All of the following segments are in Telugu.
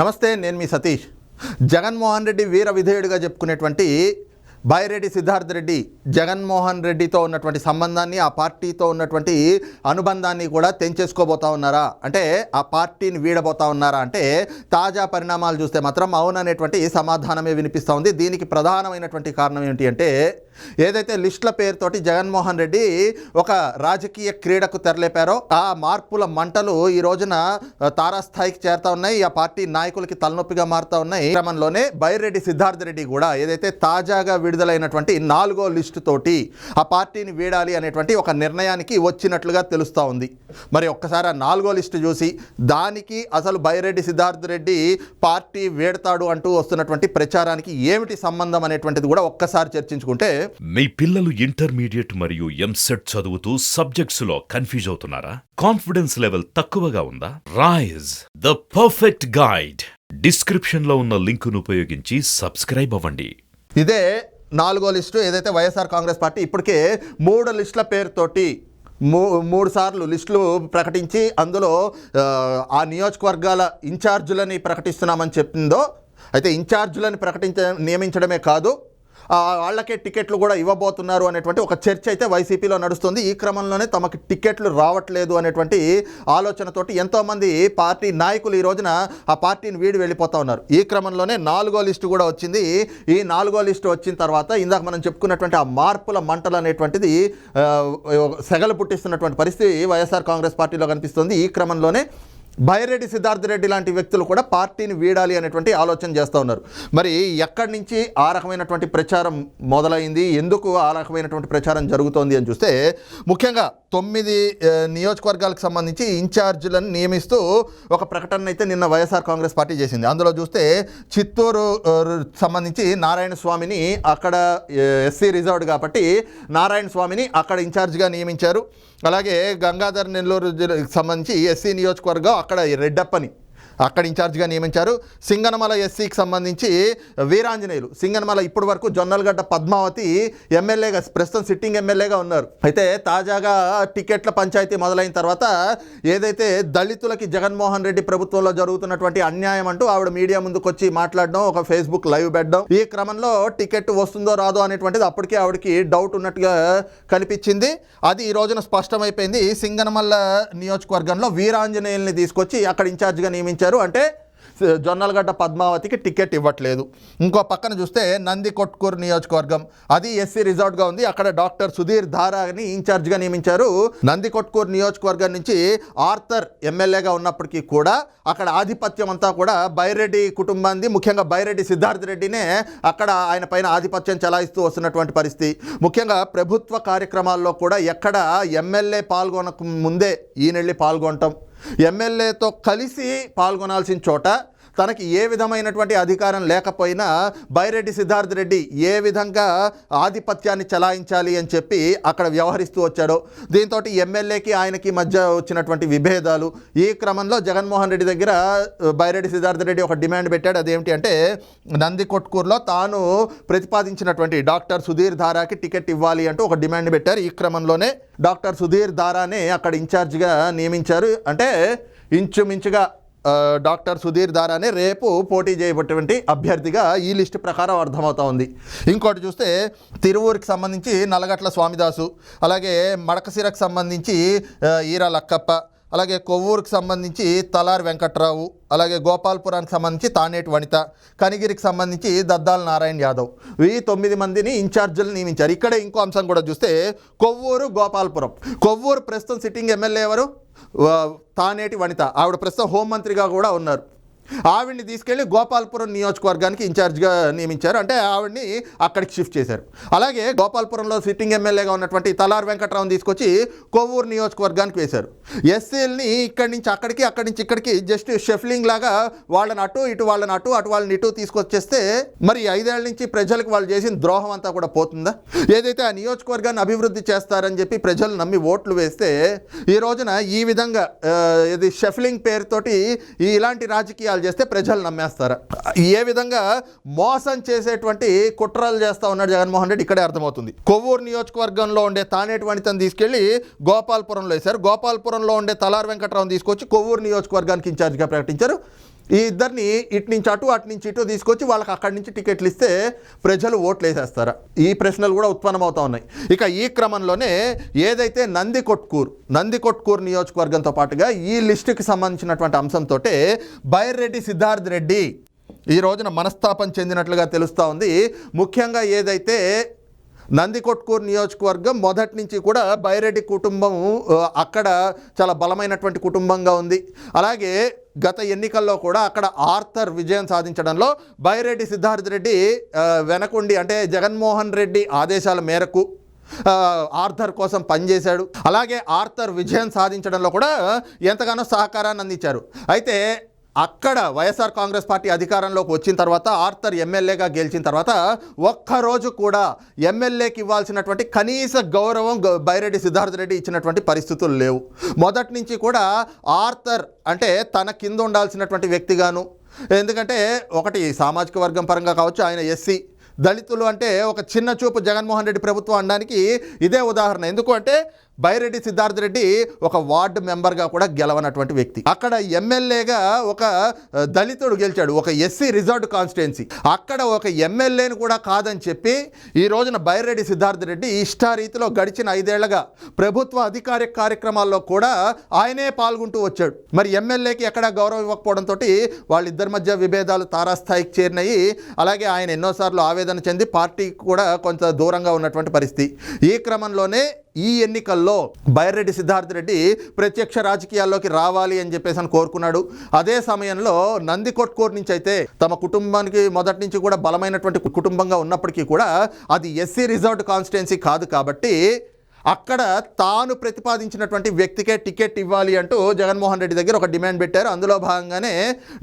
నమస్తే, నేను మీ సతీష్. జగన్మోహన్ రెడ్డి వీర విధేయుడిగా చెప్పుకునేటువంటి బైరెడ్డి సిద్ధార్థ రెడ్డి జగన్మోహన్ రెడ్డితో ఉన్నటువంటి సంబంధాన్ని, ఆ పార్టీతో ఉన్నటువంటి అనుబంధాన్ని కూడా తెంచేసుకోబోతా ఉన్నారా, అంటే ఆ పార్టీని వీడబోతా ఉన్నారా అంటే తాజా పరిణామాలు చూస్తే మాత్రం అవుననేటువంటి సమాధానమే వినిపిస్తూ ఉంది. దీనికి ప్రధానమైనటువంటి కారణం ఏంటి అంటే, ఏదైతే లిస్టుల పేరుతోటి జగన్మోహన్ రెడ్డి ఒక రాజకీయ క్రీడకు తెరలేపారో ఆ మార్పుల మంటలు ఈ రోజున తారాస్థాయికి చేరుతా ఉన్నాయి. ఆ పార్టీ నాయకులకి తలనొప్పిగా మారుతా ఉన్నాయి. క్రమంలోనే బైరెడ్డి సిద్ధార్థ రెడ్డి కూడా ఏదైతే తాజాగా విడుదలైనటువంటి 4వ లిస్టు తోటి ఆ పార్టీని వీడాలి అనేటువంటి ఒక నిర్ణయానికి వచ్చినట్లుగా తెలుస్తూ ఉంది. మరి ఒక్కసారి ఆ 4వ లిస్టు చూసి దానికి అసలు బైరెడ్డి సిద్ధార్థ రెడ్డి పార్టీ వీడతాడు అంటూ వస్తున్నటువంటి ప్రచారానికి ఏమిటి సంబంధం అనేటువంటిది కూడా ఒక్కసారి చర్చించుకుంటే, మీ పిల్లలు ఇంటర్మీడియట్ మరియు ఎంసెట్ చదువుతూ సబ్జెక్ట్స్ లో కన్ఫ్యూజ్ అవుతున్నారా? కాన్ఫిడెన్స్ లెవెల్ తక్కువగా ఉందా? Rise the perfect guide description లో ఉన్న లింకును ఉపయోగించి సబ్స్క్రైబ్ అవ్వండి. ఇదే 4వ లిస్టు. ఏదైతే వైఎస్ఆర్ కాంగ్రెస్ పార్టీ ఇప్పటికే 3 లిస్టుల పేరుతోటి 3 సార్లు లిస్టులు ప్రకటించి అందులో ఆ నియోజకవర్గాల ఇన్ఛార్జులని ప్రకటిస్తున్నామని చెప్పిందో, అయితే ఇన్ఛార్జులని నియమించడమే కాదు, వాళ్ళకే టికెట్లు కూడా ఇవ్వబోతున్నారు అనేటువంటి ఒక చర్చ అయితే వైసీపీలో నడుస్తుంది. ఈ క్రమంలోనే తమకు టికెట్లు రావట్లేదు అనేటువంటి ఆలోచనతోటి ఎంతోమంది పార్టీ నాయకులు ఈ రోజున ఆ పార్టీని వీడి వెళ్ళిపోతూ ఉన్నారు. ఈ క్రమంలోనే 4వ లిస్టు కూడా వచ్చింది. ఈ 4వ లిస్టు వచ్చిన తర్వాత ఇందాక మనం చెప్పుకున్నటువంటి ఆ మార్పుల మంటలు అనేటువంటిది సెగలు పుట్టిస్తున్నటువంటి పరిస్థితి వైఎస్ఆర్ కాంగ్రెస్ పార్టీలో కనిపిస్తుంది. ఈ క్రమంలోనే బైరెడ్డి సిద్ధార్థ రెడ్డి లాంటి వ్యక్తులు కూడా పార్టీని వీడాలి అనేటువంటి ఆలోచన చేస్తూ ఉన్నారు. మరి ఎక్కడి నుంచి ఆ రకమైనటువంటి ప్రచారం మొదలైంది, ఎందుకు ఆ రకమైనటువంటి ప్రచారం జరుగుతోంది అని చూస్తే, ముఖ్యంగా 9 నియోజకవర్గాలకు సంబంధించి ఇన్ఛార్జీలను నియమిస్తూ ఒక ప్రకటన అయితే నిన్న వైఎస్ఆర్ కాంగ్రెస్ పార్టీ చేసింది. అందులో చూస్తే చిత్తూరు సంబంధించి నారాయణ స్వామిని, అక్కడ ఎస్సీ రిజర్వ్డ్ కాబట్టి నారాయణ స్వామిని అక్కడ ఇన్ఛార్జిగా నియమించారు. అలాగే గంగాధర్ నెల్లూరు జిల్లాకు సంబంధించి ఎస్సీ నియోజకవర్గం అక్కడ రెడ్డప్పని అక్కడ ఇన్ఛార్జిగా నియమించారు. సింగనమల ఎస్సీకి సంబంధించి వీరాంజనేయులు, సింగనమల ఇప్పటి వరకు జొన్నలగడ్డ పద్మావతి ఎమ్మెల్యేగా, ప్రస్తుతం సిట్టింగ్ ఎమ్మెల్యేగా ఉన్నారు. అయితే తాజాగా టికెట్ల పంచాయతీ మొదలైన తర్వాత ఏదైతే దళితులకి జగన్మోహన్ రెడ్డి ప్రభుత్వంలో జరుగుతున్నటువంటి అన్యాయం అంటూ ఆవిడ మీడియా ముందుకు వచ్చి మాట్లాడడం, ఒక ఫేస్బుక్ లైవ్ పెట్టడం, ఈ క్రమంలో టికెట్ వస్తుందో రాదో అనేటువంటిది అప్పటికే ఆవిడకి డౌట్ ఉన్నట్టుగా కనిపించింది. అది ఈ రోజున స్పష్టమైపోయింది. సింగనమల్ల నియోజకవర్గంలో వీరాంజనేయుల్ని తీసుకొచ్చి అక్కడ ఇన్ఛార్జిగా నియమించారు. అంటే జొన్నలగడ్డ పద్మావతికి టికెట్ ఇవ్వట్లేదు. ఇంకో పక్కన చూస్తే నందికొట్కూరు నియోజకవర్గం, అది ఎస్సీ రిజర్వ్డ్గా ఉంది. అక్కడ డాక్టర్ సుధీర్ ధారాని ఇన్ఛార్జిగా నియమించారు. నందికొట్కూరు నియోజకవర్గం నుంచి ఆర్థర్ ఎమ్మెల్యేగా ఉన్నప్పటికీ కూడా అక్కడ ఆధిపత్యం అంతా కూడా బైరెడ్డి కుటుంబాన్ని, ముఖ్యంగా బైరెడ్డి సిద్ధార్థ రెడ్డినే అక్కడ ఆయన పైన ఆధిపత్యం చెలాయిస్తూ వస్తున్నటువంటి పరిస్థితి. ముఖ్యంగా ప్రభుత్వ కార్యక్రమాల్లో కూడా ఎక్కడ ఎమ్మెల్యే పాల్గొనక ముందే ఈయనెళ్ళి పాల్గొనటం, ఎమ్మెల్యేతో కలిసి పాల్గొనాల్సిన చోట తనకి ఏ విధమైనటువంటి అధికారం లేకపోయినా బైరెడ్డి సిద్ధార్థ రెడ్డి ఏ విధంగా ఆధిపత్యాన్ని చలాయించాలి అని చెప్పి అక్కడ వ్యవహరిస్తూ వచ్చాడో, దీంతో ఎమ్మెల్యేకి ఆయనకి మధ్య వచ్చినటువంటి విభేదాలు. ఈ క్రమంలో జగన్మోహన్ రెడ్డి దగ్గర బైరెడ్డి సిద్ధార్థ రెడ్డి ఒక డిమాండ్ పెట్టాడు. అదేమిటి అంటే, నందికొట్కూరులో తాను ప్రతిపాదించినటువంటి డాక్టర్ సుధీర్ ధారాకి టికెట్ ఇవ్వాలి అంటూ ఒక డిమాండ్ పెట్టారు. ఈ క్రమంలోనే డాక్టర్ సుధీర్ ధారానే అక్కడ ఇన్ఛార్జిగా నియమించారు. అంటే ఇంచుమించుగా డాక్టర్ సుధీర్ ధారానే రేపు పోటీ చేయబట్టినటువంటి అభ్యర్థిగా ఈ లిస్టు ప్రకారం అర్థమవుతా ఉంది. ఇంకోటి చూస్తే తిరువూరుకి సంబంధించి నల్లగట్ల స్వామిదాసు, అలాగే మడకసిరకు సంబంధించి ఈరా లక్కప్ప, అలాగే కొవ్వూరుకి సంబంధించి తలారి వెంకట్రావు, అలాగే గోపాల్పురానికి సంబంధించి తానేటి వనిత, కనిగిరికి సంబంధించి దద్దాల నారాయణ యాదవ్, ఈ 9 మందిని ఇన్ఛార్జీలు నియమించారు. ఇక్కడే ఇంకో అంశం కూడా చూస్తే కొవ్వూరు, గోపాల్పురం. కొవ్వూరు ప్రస్తుతం సిట్టింగ్ ఎమ్మెల్యే ఎవరు? తానేటి వనిత, ఆవిడ ప్రస్తుతం హోంమంత్రిగా కూడా ఉన్నారు. ఆవిడ్ని తీసుకెళ్ళి గోపాల్పురం నియోజకవర్గానికి ఇన్ఛార్జ్గా నియమించారు. అంటే ఆవిడ్ని అక్కడికి షిఫ్ట్ చేశారు. అలాగే గోపాల్పురంలో సిట్టింగ్ ఎమ్మెల్యేగా ఉన్నటువంటి తలారి వెంకట్రావుని తీసుకొచ్చి కొవ్వూరు నియోజకవర్గానికి వేశారు. ఎస్సీలని ఇక్కడి నుంచి అక్కడికి, అక్కడి నుంచి ఇక్కడికి జస్ట్ షఫ్లింగ్ లాగా వాళ్ళని అటు ఇటు, వాళ్ళని అటు అటు వాళ్ళని ఇటు తీసుకొచ్చేస్తే మరి 5 ఏళ్ల నుంచి ప్రజలకు వాళ్ళు చేసిన ద్రోహం అంతా కూడా పోతుందా? ఏదైతే ఆ నియోజకవర్గాన్ని అభివృద్ధి చేస్తారని చెప్పి ప్రజలు నమ్మి ఓట్లు వేస్తే ఈ రోజున ఈ విధంగా ఇది షఫ్లింగ్ పేరుతోటి ఇలాంటి రాజకీయాలు చేస్తే ప్రజలు నమ్మేస్తారా? ఏ విధంగా మోసం చేసేటువంటి కుట్రలు చేస్తా ఉన్నాడు జగన్మోహన్ రెడ్డి ఇక్కడే అర్థమవుతుంది. కొవ్వూరు నియోజకవర్గంలో ఉండే తానేటి వనితను తీసుకెళ్లి గోపాల్పురంలో వేశారు. గోపాల్పురంలో ఉండే తలారి వెంకట్రావుని తీసుకొచ్చి కొవ్వూరు నియోజకవర్గానికి ఇన్ఛార్జిగా ప్రకటించారు. ఈ ఇద్దరిని ఇటు నుంచి ఇటు తీసుకొచ్చి వాళ్ళకి అక్కడి నుంచి టికెట్లు ఇస్తే ప్రజలు ఓట్లు వేసేస్తారా? ఈ ప్రశ్నలు కూడా ఉత్పన్నమవుతా ఉన్నాయి. ఇక ఈ క్రమంలోనే ఏదైతే నందికొట్కూరు నియోజకవర్గంతో పాటుగా ఈ లిస్టుకి సంబంధించినటువంటి అంశంతో బైరెడ్డి సిద్ధార్థ్ రెడ్డి ఈ రోజున మనస్తాపం చెందినట్లుగా తెలుస్తూ ఉంది. ముఖ్యంగా ఏదైతే నందికొట్కూరు నియోజకవర్గం మొదటి నుంచి కూడా బైరెడ్డి కుటుంబం అక్కడ చాలా బలమైనటువంటి కుటుంబంగా ఉంది. అలాగే గత ఎన్నికల్లో కూడా అక్కడ ఆర్థర్ విజయం సాధించడంలో బైరెడ్డి సిద్ధార్థ్ రెడ్డి వెనకుండి, అంటే జగన్మోహన్ రెడ్డి ఆదేశాల మేరకు ఆర్థర్ కోసం పనిచేశాడు. అలాగే ఆర్థర్ విజయం సాధించడంలో కూడా ఎంతగానో సహకారాన్ని అందించారు. అయితే అక్కడ వైఎస్ఆర్ కాంగ్రెస్ పార్టీ అధికారంలోకి వచ్చిన తర్వాత ఆర్థర్ ఎమ్మెల్యేగా గెలిచిన తర్వాత ఒక్కరోజు కూడా ఎమ్మెల్యేకి ఇవ్వాల్సినటువంటి కనీస గౌరవం బైరెడ్డి సిద్ధార్థ్ రెడ్డి ఇచ్చినటువంటి పరిస్థితులు లేవు. మొదటి నుంచి కూడా ఆర్థర్ అంటే తన కింద ఉండాల్సినటువంటి వ్యక్తిగాను, ఎందుకంటే ఒకటి సామాజిక వర్గం పరంగా కావచ్చు, ఆయన ఎస్సీ, దళితులు అంటే ఒక చిన్న చూపు జగన్మోహన్ రెడ్డి ప్రభుత్వం అనడానికి ఇదే ఉదాహరణ. ఎందుకు అంటే బైరెడ్డి సిద్ధార్థ్ రెడ్డి ఒక వార్డు మెంబర్గా కూడా గెలవనటువంటి వ్యక్తి. అక్కడ ఎమ్మెల్యేగా ఒక దళితుడు గెలిచాడు, ఒక ఎస్సీ రిజర్వ్డ్ కాన్స్టిట్యున్సీ. అక్కడ ఒక ఎమ్మెల్యేని కూడా కాదని చెప్పి ఈ రోజున బైరెడ్డి సిద్ధార్థ్ రెడ్డి ఇష్టారీతిలో గడిచిన 5 ఏళ్లుగా ప్రభుత్వ అధికారిక కార్యక్రమాల్లో కూడా ఆయనే పాల్గొంటూ వచ్చాడు. మరి ఎమ్మెల్యేకి ఎక్కడా గౌరవం ఇవ్వకపోవడంతో వాళ్ళిద్దరి మధ్య విభేదాలు తారాస్థాయికి చేరినాయి. అలాగే ఆయన ఎన్నోసార్లు ఆవేదన చెంది పార్టీకి కూడా కొంత దూరంగా ఉన్నటువంటి పరిస్థితి. ఈ క్రమంలోనే ఈ ఎన్నికల్లో బైరెడ్డి సిద్ధార్థ్ రెడ్డి ప్రత్యక్ష రాజకీయాల్లోకి రావాలి అని చెప్పేసి కోరుకున్నాడు. అదే సమయంలో నందికొట్కూరు నుంచి అయితే తమ కుటుంబానికి మొదటి నుంచి కూడా బలమైనటువంటి కుటుంబంగా ఉన్నప్పటికీ కూడా అది ఎస్సీ రిజర్వ్డ్ కాన్స్టిట్యున్సీ కాదు కాబట్టి అక్కడ తాను ప్రతిపాదించినటువంటి వ్యక్తికే టికెట్ ఇవ్వాలి అంటూ జగన్మోహన్ రెడ్డి దగ్గర ఒక డిమాండ్ పెట్టారు. అందులో భాగంగానే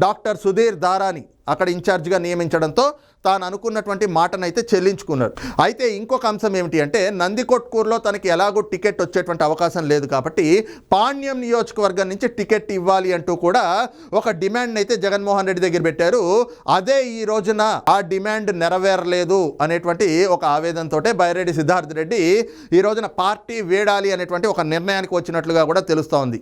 డాక్టర్ సుధీర్ దారాని అక్కడ ఇన్ఛార్జిగా నియమించడంతో తాను అనుకున్నటువంటి మాటనైతే చెల్లించుకున్నాడు. అయితే ఇంకొక అంశం ఏమిటి అంటే నందికొట్కూరులో తనకి ఎలాగో టికెట్ వచ్చేటువంటి అవకాశం లేదు కాబట్టి పాణ్యం నియోజకవర్గం నుంచి టికెట్ ఇవ్వాలి అంటూ కూడా ఒక డిమాండ్ అయితే జగన్మోహన్ రెడ్డి దగ్గర పెట్టారు. అదే ఈ రోజున ఆ డిమాండ్ నెరవేరలేదు అనేటువంటి ఒక ఆవేదనతో బైరెడ్డి సిద్ధార్థ్ రెడ్డి ఈ రోజున పార్టీ వీడాలి అనేటువంటి ఒక నిర్ణయానికి వచ్చినట్లుగా కూడా తెలుస్తోంది.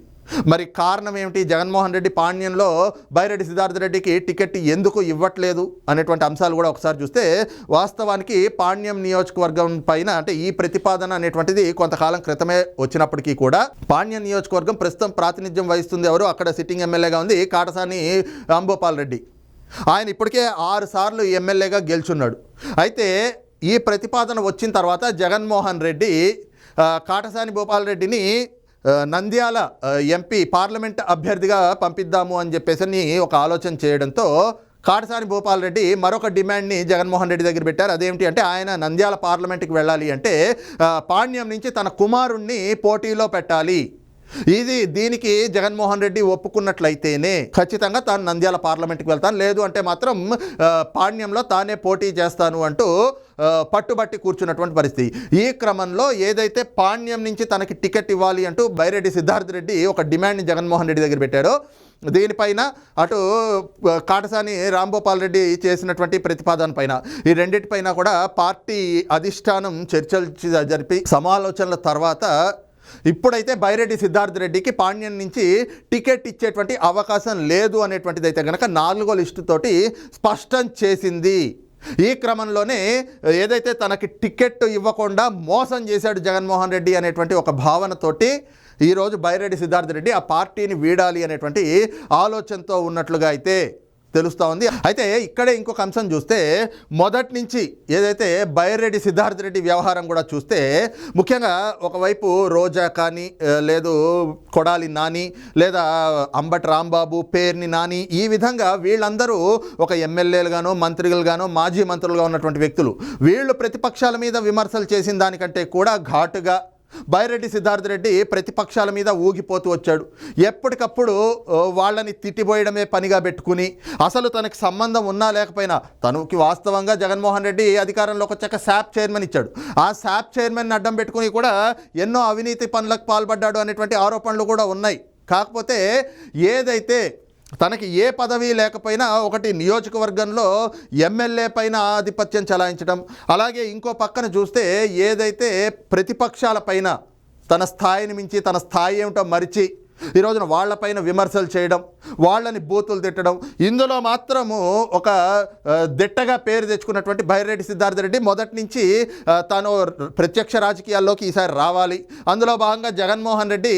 మరి కారణం ఏమిటి? జగన్మోహన్ రెడ్డి పాణ్యంలో బైరెడ్డి సిద్ధార్థ్ రెడ్డికి టికెట్ ఎందుకు ఇవ్వట్లేదు అనేటువంటి అంశాలు కూడా ఒకసారి చూస్తే వాస్తవానికి పాణ్యం నియోజకవర్గం పైన అంటే ఈ ప్రతిపాదన అనేటువంటిది కొంతకాలం క్రితమే వచ్చినప్పటికీ కూడా పాణ్యం నియోజకవర్గం ప్రస్తుతం ప్రాతినిధ్యం వహిస్తుంది ఎవరు? అక్కడ సిట్టింగ్ ఎమ్మెల్యేగా ఉంది కాటసాని రాంభూపాల్ రెడ్డి. ఆయన ఇప్పటికే 6 సార్లు ఎమ్మెల్యేగా గెలుచున్నాడు. అయితే ఈ ప్రతిపాదన వచ్చిన తర్వాత జగన్మోహన్ రెడ్డి కాటసాని భూపాల్ రెడ్డిని నంద్యాల ఎంపీ పార్లమెంట్ అభ్యర్థిగా పంపిద్దాము అని చెప్పేసి ఒక ఆలోచన చేయడంతో కాటసాని భూపాల్ రెడ్డి మరొక డిమాండ్ని జగన్మోహన్ రెడ్డి దగ్గర పెట్టారు. అదేమిటి అంటే ఆయన నంద్యాల పార్లమెంట్కి వెళ్ళాలి అంటే పాణ్యం నుంచి తన కుమారుణ్ణి పోటీలో పెట్టాలి. దీనికి జగన్మోహన్ రెడ్డి ఒప్పుకున్నట్లయితేనే ఖచ్చితంగా తాను నంద్యాల పార్లమెంట్కి వెళ్తాను, లేదు అంటే మాత్రం పాణ్యంలో తానే పోటీ చేస్తాను అంటూ పట్టుబట్టి కూర్చున్నటువంటి పరిస్థితి. ఈ క్రమంలో ఏదైతే పాణ్యం నుంచి తనకి టికెట్ ఇవ్వాలి అంటూ బైరెడ్డి సిద్ధార్థ్ రెడ్డి ఒక డిమాండ్ని జగన్మోహన్ రెడ్డి దగ్గర పెట్టాడో దీనిపైన అటు కాటసాని రాంభూపాల్ రెడ్డి చేసినటువంటి ప్రతిపాదన పైన ఈ రెండింటిపైన కూడా పార్టీ అధిష్టానం చర్చలు జరిపి సమాలోచనల తర్వాత ఇప్పుడైతే బైరెడ్డి సిద్ధార్థ్ రెడ్డికి పాణ్యం నుంచి టికెట్ ఇచ్చేటువంటి అవకాశం లేదు అనేటువంటిది అయితే కనుక 4వ లిస్టుతోటి స్పష్టం చేసింది. ఈ క్రమంలోనే ఏదైతే తనకి టికెట్ ఇవ్వకుండా మోసం చేశాడు జగన్మోహన్ రెడ్డి అనేటువంటి ఒక భావనతోటి ఈరోజు బైరెడ్డి సిద్ధార్థ్ రెడ్డి ఆ పార్టీని వీడాలి అనేటువంటి ఆలోచనతో ఉన్నట్లుగా అయితే తెలుస్తూ ఉంది. అయితే ఇక్కడే ఇంకొక అంశం చూస్తే మొదటి నుంచి ఏదైతే బైరెడ్డి సిద్ధార్థ్ రెడ్డి వ్యవహారం కూడా చూస్తే ముఖ్యంగా ఒకవైపు రోజా కానీ లేదు కొడాలి నాని లేదా అంబటి రాంబాబు పేర్ని నాని ఈ విధంగా వీళ్ళందరూ ఒక ఎమ్మెల్యేలుగానో మంత్రులుగానో మాజీ మంత్రులుగా ఉన్నటువంటి వ్యక్తులు. వీళ్ళు ప్రతిపక్షాల మీద విమర్శలు చేసిన దానికంటే కూడా ఘాటుగా బైరెడ్డి సిద్ధార్థ్ రెడ్డి ప్రతిపక్షాల మీద ఊగిపోతూ వచ్చాడు. ఎప్పటికప్పుడు వాళ్ళని తిట్టిపోయడమే పనిగా పెట్టుకుని అసలు తనకి సంబంధం ఉన్నా లేకపోయినా తనకి వాస్తవంగా జగన్మోహన్ రెడ్డి అధికారంలోకి వచ్చాక శాప్ చైర్మన్ ఇచ్చాడు. ఆ శాప్ చైర్మన్ అడ్డం పెట్టుకుని కూడా ఎన్నో అవినీతి పనులకు పాల్పడ్డాడు అనేటువంటి ఆరోపణలు కూడా ఉన్నాయి. కాకపోతే ఏదైతే తనకి ఏ పదవి లేకపోయినా ఒకటి నియోజకవర్గంలో ఎమ్మెల్యే పైన ఆధిపత్యం చలాయించడం, అలాగే ఇంకో పక్కన చూస్తే ఏదైతే ప్రతిపక్షాల పైన తన స్థాయిని మించి తన స్థాయి ఏమిటో మరిచి ఈ రోజున వాళ్ళపైన విమర్శలు చేయడం, వాళ్ళని బూతులు తిట్టడం, ఇందులో మాత్రము ఒక దిట్టగా పేరు తెచ్చుకున్నటువంటి బైరెడ్డి సిద్ధార్థ రెడ్డి మొదటి నుంచి తాను ప్రత్యక్ష రాజకీయాల్లోకి ఈసారి రావాలి, అందులో భాగంగా జగన్మోహన్ రెడ్డి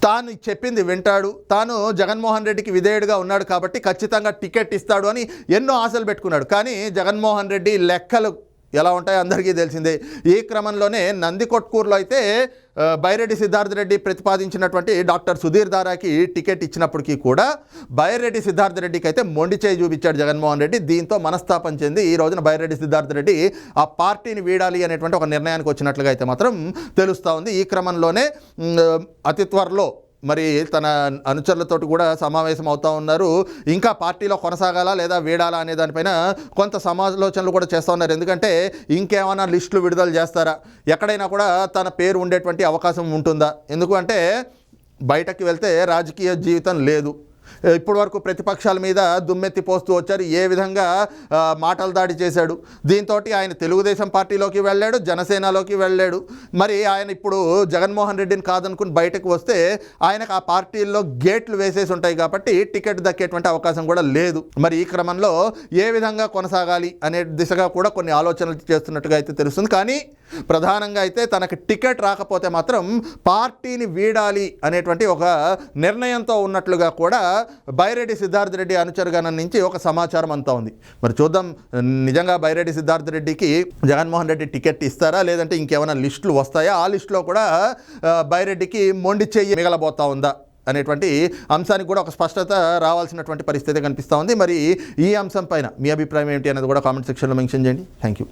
తాను చెప్పింది వింటాడు, తాను జగన్మోహన్ రెడ్డికి విధేయుడిగా ఉన్నాడు కాబట్టి ఖచ్చితంగా టికెట్ ఇస్తాడు అని ఎన్నో ఆశలు పెట్టుకున్నాడు. కానీ జగన్మోహన్ రెడ్డి లెక్కలు ఎలా ఉంటాయో అందరికీ తెలిసిందే. ఈ క్రమంలోనే నందికొట్కూరులో అయితే బైరెడ్డి సిద్ధార్థ రెడ్డి ప్రతిపాదించినటువంటి డాక్టర్ సుధీర్ దారాకి టికెట్ ఇచ్చినప్పటికీ కూడా బైరెడ్డి సిద్ధార్థ రెడ్డికి అయితే మొండి చేయి చూపించాడు జగన్మోహన్ రెడ్డి. దీంతో మనస్తాపం చెంది ఈ రోజున బైరెడ్డి సిద్ధార్థ రెడ్డి ఆ పార్టీని వీడాలి అనేటువంటి ఒక నిర్ణయానికి వచ్చినట్లుగా అయితే మాత్రం తెలుస్తూ ఉంది. ఈ క్రమంలోనే అతి త్వరలో మరి తన అనుచరులతోటి కూడా సమావేశం అవుతూ ఉన్నారు. ఇంకా పార్టీలో కొనసాగాలా లేదా వీడాలా అనే దానిపైన కొంత సమాలోచనలు కూడా చేస్తూ ఉన్నారు. ఎందుకంటే ఇంకేమైనా లిస్టులు విడుదల చేస్తారా, ఎక్కడైనా కూడా తన పేరు ఉండేటువంటి అవకాశం ఉంటుందా? ఎందుకు అంటే బయటకు వెళ్తే రాజకీయ జీవితం లేదు. ఇప్పటి వరకు ప్రతిపక్షాల మీద దుమ్మెత్తి పోస్తూ వచ్చారు, ఏ విధంగా మాటలు దాడి చేశాడు. దీంతో ఆయన తెలుగుదేశం పార్టీలోకి వెళ్ళాడు, జనసేనలోకి వెళ్ళాడు. మరి ఆయన ఇప్పుడు జగన్మోహన్ రెడ్డిని కాదనుకుని బయటకు వస్తే ఆయనకు ఆ పార్టీల్లో గేట్లు వేసేసి ఉంటాయి కాబట్టి టికెట్ దక్కేటువంటి అవకాశం కూడా లేదు. మరి ఈ క్రమంలో ఏ విధంగా కొనసాగాలి అనే దిశగా కూడా కొన్ని ఆలోచనలు చేస్తున్నట్టుగా అయితే తెలుస్తుంది. కానీ ప్రధానంగా అయితే తనకు టికెట్ రాకపోతే మాత్రం పార్టీని వీడాలి అనేటువంటి ఒక నిర్ణయంతో ఉన్నట్లుగా కూడా బైరెడ్డి సిద్ధార్థ రెడ్డి అనుచరుగణం నుంచి ఒక సమాచారం అంతా ఉంది. మరి చూద్దాం, నిజంగా బైరెడ్డి సిద్ధార్థ రెడ్డికి జగన్మోహన్ రెడ్డి టికెట్ ఇస్తారా, లేదంటే ఇంకేమైనా లిస్టులు వస్తాయా, ఆ లిస్టులో కూడా బైరెడ్డికి మొండి చెయ్యి మిగలబోతా ఉందా అనేటువంటి అంశానికి కూడా ఒక స్పష్టత రావాల్సినటువంటి పరిస్థితి కనిపిస్తూ ఉంది. మరి ఈ అంశం పైన మీ అభిప్రాయం ఏంటి అనేది కూడా కామెంట్ సెక్షన్లో మెన్షన్ చేయండి. Thank you.